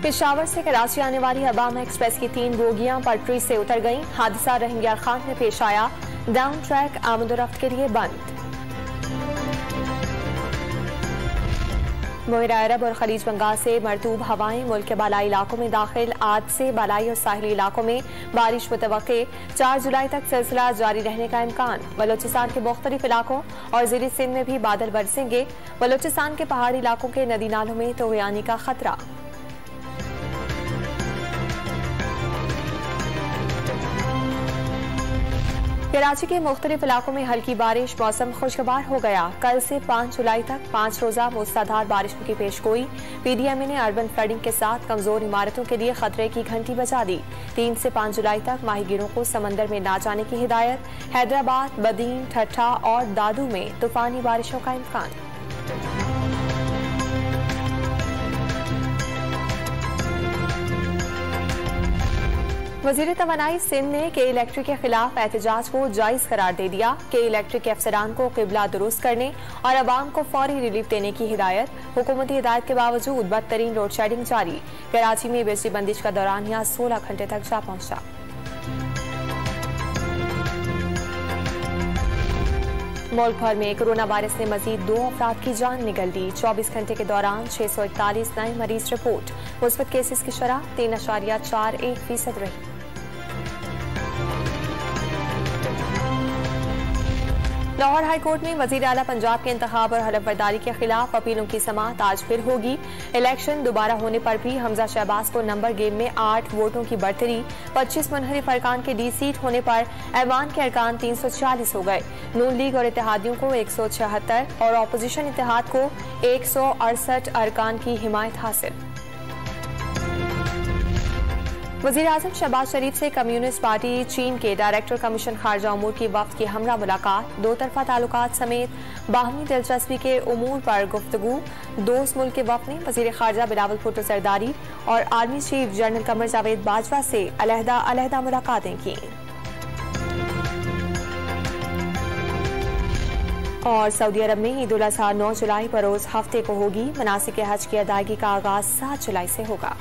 पेशावर से कराची आने वाली अबामा एक्सप्रेस की 3 बोगियां पटरी से उतर गईं। हादसा रहिंग्यार खान में पेश आया। डाउन ट्रैक आमदोरफ्त के लिए बंद। बहरा अरब और खलीज बंगाल से मरतूब हवाएं मुल्क के बालाई इलाकों में दाखिल। आज से बालाई और साहिली इलाकों में बारिश मुतवक्के। 4 जुलाई तक सिलसिला जारी रहने का इम्कान। बलोचिस्तान के मुख्तलिफ इलाकों और ज़ेर सिंध में भी बादल बरसेंगे। बलोचिस्तान के पहाड़ी इलाकों के नदी नालों में तोग़यानी का खतरा। कराची के मुख्तलिफ इलाकों में हल्की बारिश। मौसम खुशगवार हो गया। कल से 5 जुलाई तक 5 रोजा मूसलाधार बारिशों की पेशगोई। PDMA ने अर्बन फ्लडिंग के साथ कमजोर इमारतों के लिए खतरे की घंटी बजा दी। 3 से 5 जुलाई तक माहीगीरों को समंदर में ना जाने की हिदायत। हैदराबाद, बदीन, ठट्ठा और दादू में तूफानी बारिशों का इम्कान। वज़ीर तवानाई सिंध ने के इलेक्ट्रिक के खिलाफ एहतजाज को जायज करार दे दिया। के इलेक्ट्रिक के अफसरान को किबला दुरुस्त करने और अवाम को फौरी रिलीफ देने की हिदायत। हुकूमती हिदायत के बावजूद बदतरीन लोड शेडिंग जारी। कराची में बिजली बंदिश का दौरानिया 16 घंटे तक जा पहुंचा। मुल्क भर में कोरोना वायरस ने मजीद 2 अफराद की जान निगल दी। 24 घंटे के दौरान 641 नए मरीज रिपोर्ट। मुस्बत केसेस की शरह 3.41% रही। लाहौर हाईकोर्ट में वजीर आला पंजाब के इंतखाब और हलफबरदारी के खिलाफ अपीलों की समाअत आज फिर होगी। इलेक्शन दोबारा होने पर भी हमजा शहबाज को नंबर गेम में 8 वोटों की बढ़तरी। 25 मुनहरिफ अरकान के डी सीट होने पर ऐवान के अरकान 340 हो गए। नून लीग और इत्तेहादियों को 176 और अपोजिशन इत्तेहाद को 168 अरकान की हिमायत हासिल। वज़ीर आज़म शहबाज शरीफ से कम्युनिस्ट पार्टी चीन के डायरेक्टर कमीशन खारजा उमूर की वफ्द की हमरा मुलाकात। 2 तरफा ताल्लुकात समेत बाहमी दिलचस्पी के उमूर पर गुफ्तगू। दोस्त मुल्क के वफ्द ने वज़ीर खारजा बिलावल भुट्टो जरदारी और army chief general Qamar Javed Bajwa से अलहदा मुलाकातें की। और सऊदी अरब में ईद उल अज़हा 9 जुलाई बरोज हफ्ते को होगी। मनासिक हज की अदायगी का आगाज 7 जुलाई से होगा।